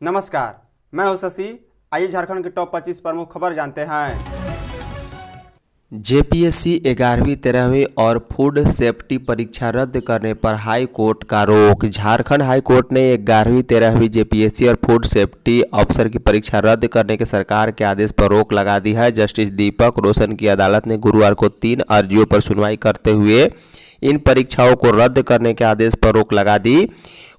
नमस्कार, मैं हूं शशि। आइए झारखंड की टॉप 25 प्रमुख खबर जानते हैं। जेपीएससी 11वीं 13वीं और फूड सेफ्टी परीक्षा रद्द करने पर हाई कोर्ट का रोक। झारखंड हाई कोर्ट ने 11वीं 13वीं जेपीएससी और फूड सेफ्टी अफसर की परीक्षा रद्द करने के सरकार के आदेश पर रोक लगा दी है। जस्टिस दीपक रोशन की अदालत ने गुरुवार को 3 अर्जियों पर सुनवाई करते हुए इन परीक्षाओं को रद्द करने के आदेश पर रोक लगा दी।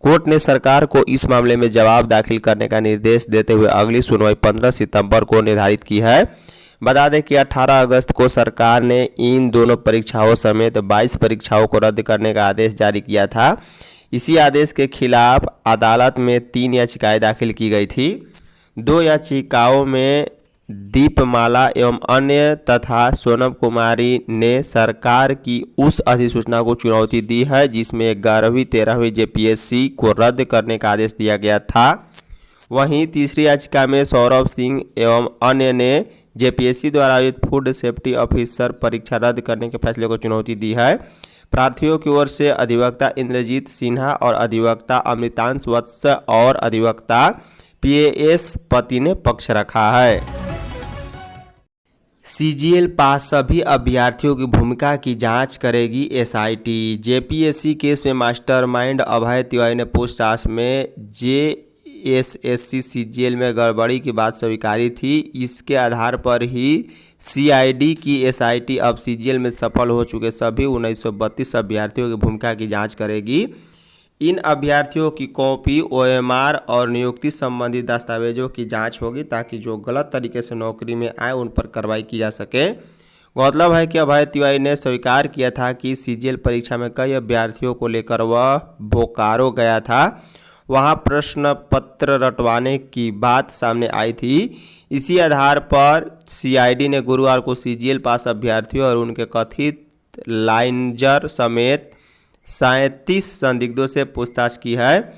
कोर्ट ने सरकार को इस मामले में जवाब दाखिल करने का निर्देश देते हुए अगली सुनवाई 15 सितंबर को निर्धारित की है। बता दें कि 18 अगस्त को सरकार ने इन दोनों परीक्षाओं समेत 22 परीक्षाओं को रद्द करने का आदेश जारी किया था। इसी आदेश के खिलाफ अदालत में 3 याचिकाएं दाखिल की गई थी। 2 याचिकाओं में दीपमाला एवं अन्य तथा सोनम कुमारी ने सरकार की उस अधिसूचना को चुनौती दी है जिसमें 11वीं 13वीं जेपीएससी को रद्द करने का आदेश दिया गया था। वहीं तीसरी याचिका में सौरभ सिंह एवं अन्य ने जेपीएससी द्वारा आयोजित फूड सेफ्टी ऑफिसर परीक्षा रद्द करने के फैसले को चुनौती दी है। प्रार्थियों की ओर से अधिवक्ता इंद्रजीत सिन्हा और अधिवक्ता अमृतांश वत्स और अधिवक्ता पीएस पति ने पक्ष रखा है। सीजीएल पास सभी अभ्यर्थियों की भूमिका की जांच करेगी एसआईटी। जेपीएससी केस में मास्टरमाइंड अभय तिवारी ने पूछताछ में जेएसएससी सीजीएल में गड़बड़ी की बात स्वीकारी थी। इसके आधार पर ही सीआईडी की एसआईटी अब सीजीएल में सफल हो चुके सभी 1932 अभ्यर्थियों की भूमिका की जांच करेगी। इन अभ्यर्थियों की कॉपी, ओएमआर और नियुक्ति संबंधी दस्तावेजों की जांच होगी ताकि जो गलत तरीके से नौकरी में आए उन पर कार्रवाई की जा सके। गौरतलब है कि अभय तिवारी ने स्वीकार किया था कि सीजीएल परीक्षा में कई अभ्यर्थियों को लेकर वह बोकारो गया था। वहां प्रश्न पत्र रटवाने की बात सामने आई थी। इसी आधार पर सीआईडी ने गुरुवार को सीजीएल पास अभ्यर्थियों और उनके कथित लाइंजर समेत 37 संदिग्धों से पूछताछ की है।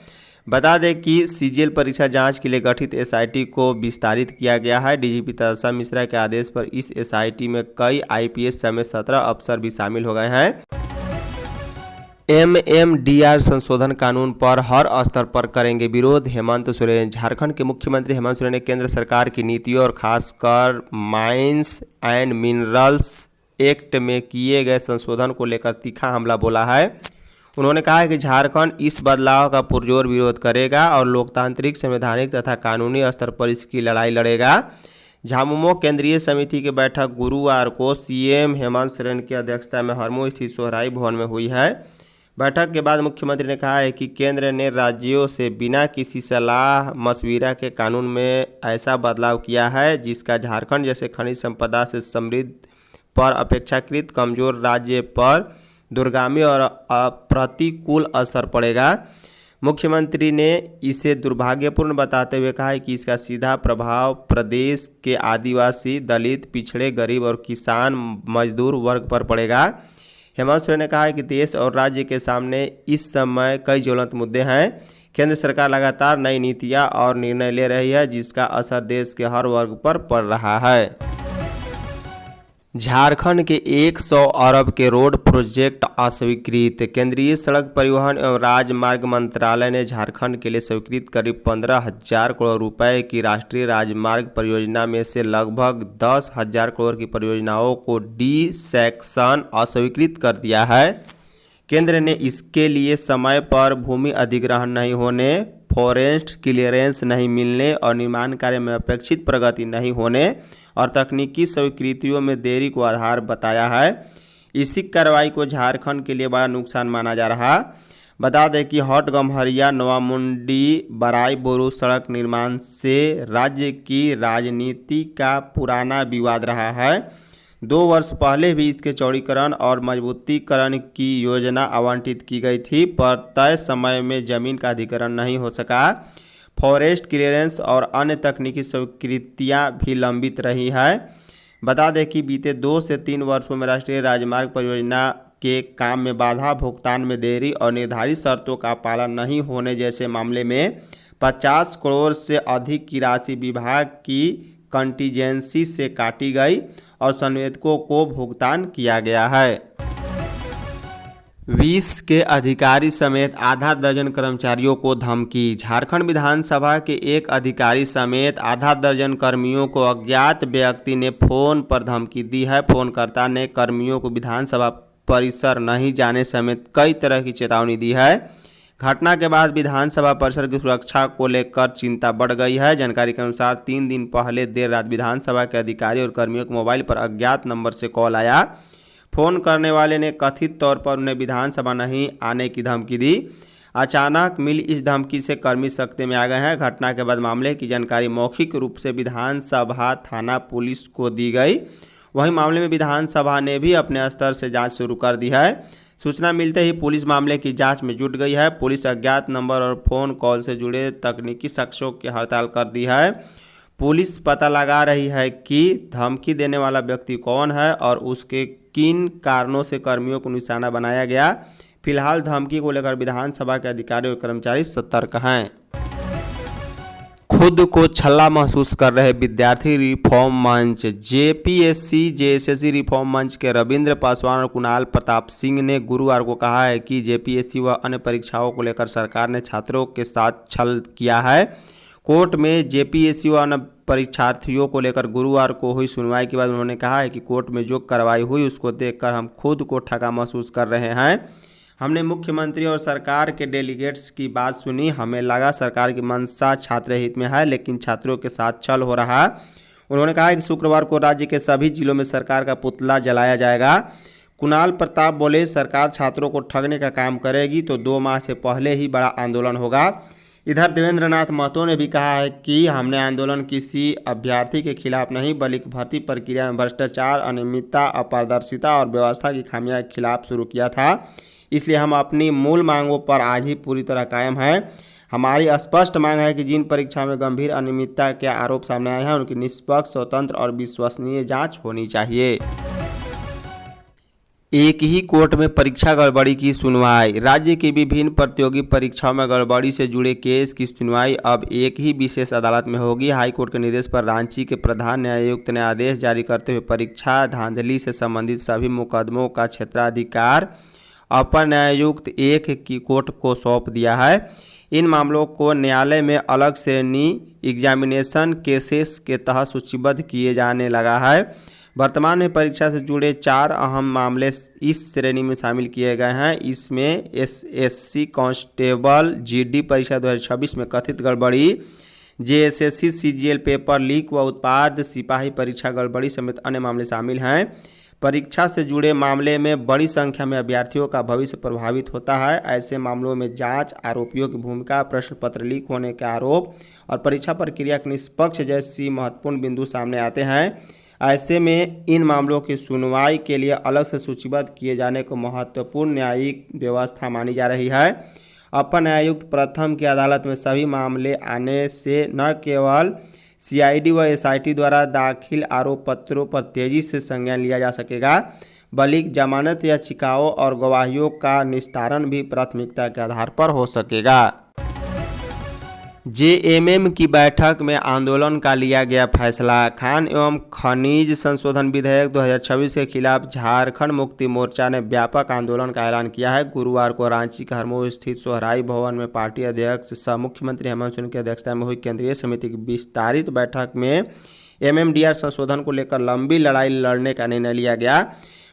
बता दें कि सीजीएल परीक्षा जांच के लिए गठित एसआईटी को विस्तारित किया गया है। डीजीपी तलसा मिश्रा के आदेश पर इस एसआईटी में कई आईपीएस समेत 17 अफसर भी शामिल हो गए हैं। एमएमडीआर संशोधन कानून पर हर स्तर पर करेंगे विरोध, हेमंत सोरेन। झारखंड के मुख्यमंत्री हेमंत सोरेन ने केंद्र सरकार की नीतियों और खासकर माइंस एंड मिनरल्स एक्ट में किए गए संशोधन को लेकर तीखा हमला बोला है। उन्होंने कहा है कि झारखंड इस बदलाव का पुरजोर विरोध करेगा और लोकतांत्रिक, संवैधानिक तथा कानूनी स्तर पर इसकी लड़ाई लड़ेगा। झामुमो केंद्रीय समिति की बैठक गुरुवार को सीएम हेमंत सोरेन की अध्यक्षता में हरमू स्थित सोहराई भवन में हुई है। बैठक के बाद मुख्यमंत्री ने कहा है कि केंद्र ने राज्यों से बिना किसी सलाह मशविरा के कानून में ऐसा बदलाव किया है जिसका झारखंड जैसे खनिज संपदा से समृद्ध पर अपेक्षाकृत कमजोर राज्य पर दूरगामी और प्रतिकूल असर पड़ेगा। मुख्यमंत्री ने इसे दुर्भाग्यपूर्ण बताते हुए कहा है कि इसका सीधा प्रभाव प्रदेश के आदिवासी, दलित, पिछड़े, गरीब और किसान मजदूर वर्ग पर पड़ेगा। हेमंत सोरेन ने कहा है कि देश और राज्य के सामने इस समय कई ज्वलंत मुद्दे हैं। केंद्र सरकार लगातार नई नीतियां और निर्णय ले रही है जिसका असर देश के हर वर्ग पर पड़ रहा है। झारखंड के 100 अरब के रोड प्रोजेक्ट अस्वीकृत। केंद्रीय सड़क परिवहन एवं राजमार्ग मंत्रालय ने झारखंड के लिए स्वीकृत करीब 15,000 करोड़ रुपए की राष्ट्रीय राजमार्ग परियोजना में से लगभग 10,000 करोड़ की परियोजनाओं को डी सेक्शन अस्वीकृत कर दिया है। केंद्र ने इसके लिए समय पर भूमि अधिग्रहण नहीं होने, फॉरेस्ट क्लियरेंस नहीं मिलने और निर्माण कार्य में अपेक्षित प्रगति नहीं होने और तकनीकी स्वीकृतियों में देरी को आधार बताया है। इसी कार्रवाई को झारखंड के लिए बड़ा नुकसान माना जा रहा। बता दें कि हॉटगम्हरिया नवामुंडी बराई बोरू सड़क निर्माण से राज्य की राजनीति का पुराना विवाद रहा है। 2 वर्ष पहले भी इसके चौड़ीकरण और मजबूतीकरण की योजना आवंटित की गई थी पर तय समय में जमीन का अधिग्रहण नहीं हो सका। फॉरेस्ट क्लियरेंस और अन्य तकनीकी स्वीकृतियां भी लंबित रही है। बता दें कि बीते 2 से 3 वर्षों में राष्ट्रीय राजमार्ग परियोजना के काम में बाधा, भुगतान में देरी और निर्धारित शर्तों का पालन नहीं होने जैसे मामले में 50 करोड़ से अधिक की राशि विभाग की कंटीजेंसी से काटी गई और संवेदकों को भुगतान किया गया है। 20 के अधिकारी समेत आधा दर्जन कर्मचारियों को धमकी। झारखंड विधानसभा के एक अधिकारी समेत आधा दर्जन कर्मियों को अज्ञात व्यक्ति ने फोन पर धमकी दी है। फोनकर्ता ने कर्मियों को विधानसभा परिसर नहीं जाने समेत कई तरह की चेतावनी दी है। घटना के बाद विधानसभा परिसर की सुरक्षा को लेकर चिंता बढ़ गई है। जानकारी के अनुसार 3 दिन पहले देर रात विधानसभा के अधिकारी और कर्मियों के मोबाइल पर अज्ञात नंबर से कॉल आया। फोन करने वाले ने कथित तौर पर उन्हें विधानसभा नहीं आने की धमकी दी। अचानक मिली इस धमकी से कर्मी सख्ते में आ गए हैं। घटना के बाद मामले की जानकारी मौखिक रूप से विधानसभा थाना पुलिस को दी गई। वहीं मामले में विधानसभा ने भी अपने स्तर से जांच शुरू कर दी है। सूचना मिलते ही पुलिस मामले की जांच में जुट गई है। पुलिस अज्ञात नंबर और फोन कॉल से जुड़े तकनीकी शख्सों की हड़ताल कर दी है। पुलिस पता लगा रही है कि धमकी देने वाला व्यक्ति कौन है और उसके किन कारणों से कर्मियों को निशाना बनाया गया। फिलहाल धमकी को लेकर विधानसभा के अधिकारी और कर्मचारी सतर्क हैं। खुद को छल्ला महसूस कर रहे विद्यार्थी रिफॉर्म मंच। जेपीएससी जेएसएससी रिफॉर्म मंच के रविंद्र पासवान और कुणाल प्रताप सिंह ने गुरुवार को कहा है कि जेपीएससी व अन्य परीक्षाओं को लेकर सरकार ने छात्रों के साथ छल किया है। कोर्ट में जेपीएससी व अन्य परीक्षार्थियों को लेकर गुरुवार को हुई सुनवाई के बाद उन्होंने कहा है कि कोर्ट में जो कार्रवाई हुई उसको देखकर हम खुद को ठगा महसूस कर रहे हैं। हमने मुख्यमंत्री और सरकार के डेलीगेट्स की बात सुनी। हमें लगा सरकार की मंशा छात्र हित में है, लेकिन छात्रों के साथ छल हो रहा है। उन्होंने कहा कि शुक्रवार को राज्य के सभी जिलों में सरकार का पुतला जलाया जाएगा। कुणाल प्रताप बोले, सरकार छात्रों को ठगने का काम करेगी तो 2 माह से पहले ही बड़ा आंदोलन होगा। इधर देवेंद्र नाथ महतो ने भी कहा है कि हमने आंदोलन किसी अभ्यर्थी के खिलाफ नहीं बल्कि भर्ती प्रक्रिया में भ्रष्टाचार, अनियमितता, अपारदर्शिता और व्यवस्था की खामियों के खिलाफ शुरू किया था। इसलिए हम अपनी मूल मांगों पर आज ही पूरी तरह कायम हैं। हमारी स्पष्ट मांग है कि जिन परीक्षा में गंभीर अनियमितता के आरोप सामने आए हैं उनकी निष्पक्ष, स्वतंत्र और विश्वसनीय जांच होनी चाहिए। एक ही कोर्ट में परीक्षा गड़बड़ी की सुनवाई। राज्य की विभिन्न प्रतियोगी परीक्षाओं में गड़बड़ी से जुड़े केस की सुनवाई अब एक ही विशेष अदालत में होगी। हाईकोर्ट के निर्देश पर रांची के प्रधान न्यायायुक्त ने आदेश जारी करते हुए परीक्षा धांधली से संबंधित सभी मुकदमों का क्षेत्राधिकार अपर न्यायायुक्त 1 की कोर्ट को सौंप दिया है। इन मामलों को न्यायालय में अलग श्रेणी एग्जामिनेशन केसेस के तहत सूचीबद्ध किए जाने लगा है। वर्तमान में परीक्षा से जुड़े 4 अहम मामले इस श्रेणी में शामिल किए गए हैं। इसमें एसएससी कांस्टेबल जीडी परीक्षा 2026 में कथित गड़बड़ी, जेएसएससी सीजीएल पेपर लीक व उत्पाद सिपाही परीक्षा गड़बड़ी समेत अन्य मामले शामिल हैं। परीक्षा से जुड़े मामले में बड़ी संख्या में अभ्यर्थियों का भविष्य प्रभावित होता है। ऐसे मामलों में जांच, आरोपियों की भूमिका, प्रश्न पत्र लीक होने के आरोप और परीक्षा प्रक्रिया की निष्पक्ष जैसी महत्वपूर्ण बिंदु सामने आते हैं। ऐसे में इन मामलों की सुनवाई के लिए अलग से सूचीबद्ध किए जाने को महत्वपूर्ण न्यायिक व्यवस्था मानी जा रही है। अपर न्यायायुक्त प्रथम की अदालत में सभी मामले आने से न केवल सीआईडी व एसआईटी द्वारा दाखिल आरोप पत्रों पर तेजी से संज्ञान लिया जा सकेगा, बल्कि जमानत याचिकाओं और गवाहियों का निस्तारण भी प्राथमिकता के आधार पर हो सकेगा। जेएमएम की बैठक में आंदोलन का लिया गया फैसला। खान एवं खनिज संशोधन विधेयक 2026 के खिलाफ झारखंड मुक्ति मोर्चा ने व्यापक आंदोलन का ऐलान किया है। गुरुवार को रांची के हरमोह स्थित सोहराई भवन में पार्टी अध्यक्ष सह मुख्यमंत्री हेमंत सोरेन की अध्यक्षता में हुई केंद्रीय समिति की विस्तारित बैठक में एमएमडीआर संशोधन को लेकर लंबी लड़ाई लड़ने का निर्णय लिया गया।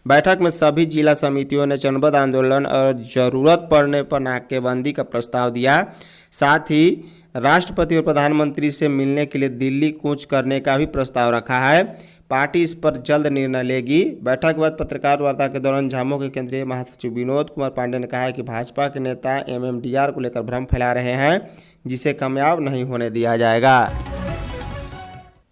बैठक में सभी जिला समितियों ने चरणबद्ध आंदोलन और जरूरत पड़ने पर नाकेबंदी का प्रस्ताव दिया। साथ ही राष्ट्रपति और प्रधानमंत्री से मिलने के लिए दिल्ली कूच करने का भी प्रस्ताव रखा है। पार्टी इस पर जल्द निर्णय लेगी। बैठक के बाद पत्रकार वार्ता के दौरान झामो के केंद्रीय महासचिव विनोद कुमार पांडे ने कहा है कि भाजपा के नेता एमएमडीआर को लेकर भ्रम फैला रहे हैं, जिसे कामयाब नहीं होने दिया जाएगा।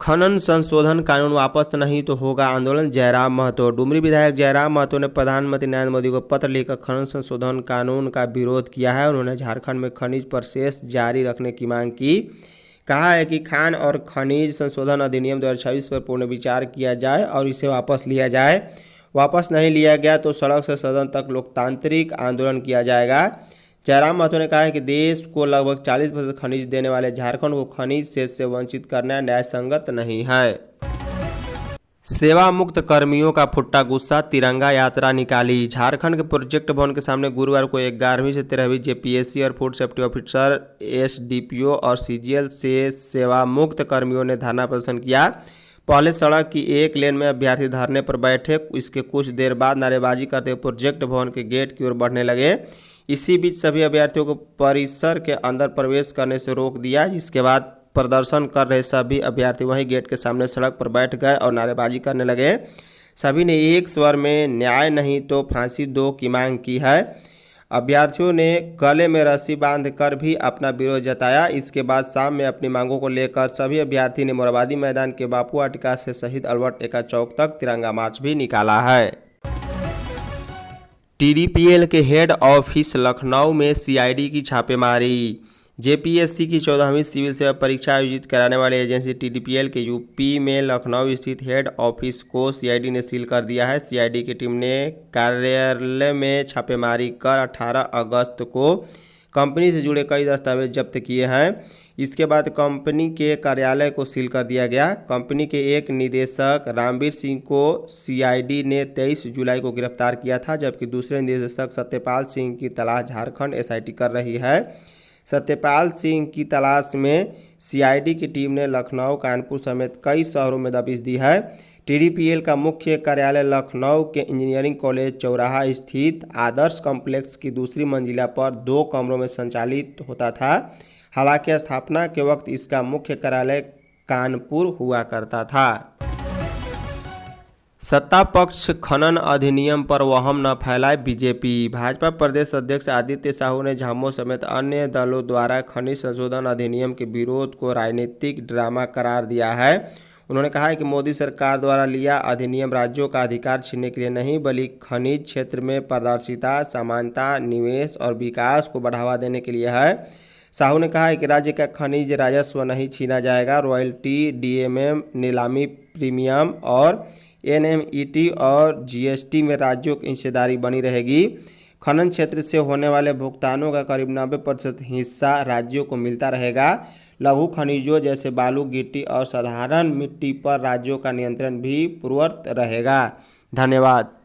खनन संशोधन कानून वापस नहीं तो होगा आंदोलन, जयराम महतो। डुमरी विधायक जयराम महतो ने प्रधानमंत्री नरेंद्र मोदी को पत्र लिखकर खनन संशोधन कानून का विरोध किया है। उन्होंने झारखंड में खनिज पर सेस जारी रखने की मांग की। कहा है कि खान और खनिज संशोधन अधिनियम 2026 पर पूर्ण विचार किया जाए और इसे वापस लिया जाए। वापस नहीं लिया गया तो सड़क से सदन तक लोकतांत्रिक आंदोलन किया जाएगा। जयराम महतो ने कहा है कि देश को लगभग 40% खनिज देने वाले झारखंड को खनिज सेस से वंचित करना न्याय संगत नहीं है। सेवा मुक्त कर्मियों का फुट्टा गुस्सा, तिरंगा यात्रा निकाली। झारखंड के प्रोजेक्ट भवन के सामने गुरुवार को 11वीं से 13वीं जेपीएससी और फूड सेफ्टी ऑफिसर, एसडीपीओ और सीजीएल से सेवा मुक्त कर्मियों ने धरना प्रदर्शन किया। पहले सड़क की एक लेन में अभ्यर्थी धरने पर बैठे, इसके कुछ देर बाद नारेबाजी करते हुए प्रोजेक्ट भवन के गेट की ओर बढ़ने लगे। इसी बीच सभी अभ्यर्थियों को परिसर के अंदर प्रवेश करने से रोक दिया, जिसके बाद प्रदर्शन कर रहे सभी अभ्यर्थी वहीं गेट के सामने सड़क पर बैठ गए और नारेबाजी करने लगे। सभी ने एक स्वर में न्याय नहीं तो फांसी दो की मांग की है। अभ्यर्थियों ने गले में रस्सी बांधकर भी अपना विरोध जताया। इसके बाद शाम में अपनी मांगों को लेकर सभी अभ्यर्थी ने मोराबादी मैदान के बापू वाटिका से शहीद अल्बर्ट एक्का चौक तक तिरंगा मार्च भी निकाला है। टीडीपीएल के हेड ऑफिस लखनऊ में सीआईडी की छापेमारी। जेपीएससी की 14वीं सिविल सेवा परीक्षा आयोजित कराने वाली एजेंसी टीडीपीएल के यूपी में लखनऊ स्थित हेड ऑफिस को सीआईडी ने सील कर दिया है। सीआईडी की टीम ने कार्यालय में छापेमारी कर 18 अगस्त को कंपनी से जुड़े कई दस्तावेज जब्त किए हैं। इसके बाद कंपनी के कार्यालय को सील कर दिया गया। कंपनी के एक निदेशक रामवीर सिंह को सीआईडी ने 23 जुलाई को गिरफ्तार किया था, जबकि दूसरे निदेशक सत्यपाल सिंह की तलाश झारखंड एसआईटी कर रही है। सत्यपाल सिंह की तलाश में सीआईडी की टीम ने लखनऊ, कानपुर समेत कई शहरों में दबिश दी है। टीडीपीएल का मुख्य कार्यालय लखनऊ के इंजीनियरिंग कॉलेज चौराहा स्थित आदर्श कॉम्प्लेक्स की दूसरी मंजिला पर 2 कमरों में संचालित होता था। हालांकि स्थापना के वक्त इसका मुख्य कार्यालय कानपुर हुआ करता था। सत्ता पक्ष खनन अधिनियम पर वहम न फैलाए बीजेपी। भाजपा प्रदेश अध्यक्ष आदित्य साहू ने झामुमो समेत अन्य दलों द्वारा खनिज संशोधन अधिनियम के विरोध को राजनीतिक ड्रामा करार दिया है। उन्होंने कहा है कि मोदी सरकार द्वारा लिया अधिनियम राज्यों का अधिकार छीनने के लिए नहीं, बल्कि खनिज क्षेत्र में पारदर्शिता, समानता, निवेश और विकास को बढ़ावा देने के लिए है। साहू ने कहा है कि राज्य का खनिज राजस्व नहीं छीना जाएगा। रॉयल्टी, डीएमएम, नीलामी प्रीमियम और एनएमईटी और जीएसटी में राज्यों की हिस्सेदारी बनी रहेगी। खनन क्षेत्र से होने वाले भुगतानों का करीब 90% हिस्सा राज्यों को मिलता रहेगा। लघु खनिजों जैसे बालू, गिट्टी और साधारण मिट्टी पर राज्यों का नियंत्रण भी पूर्ववत रहेगा। धन्यवाद।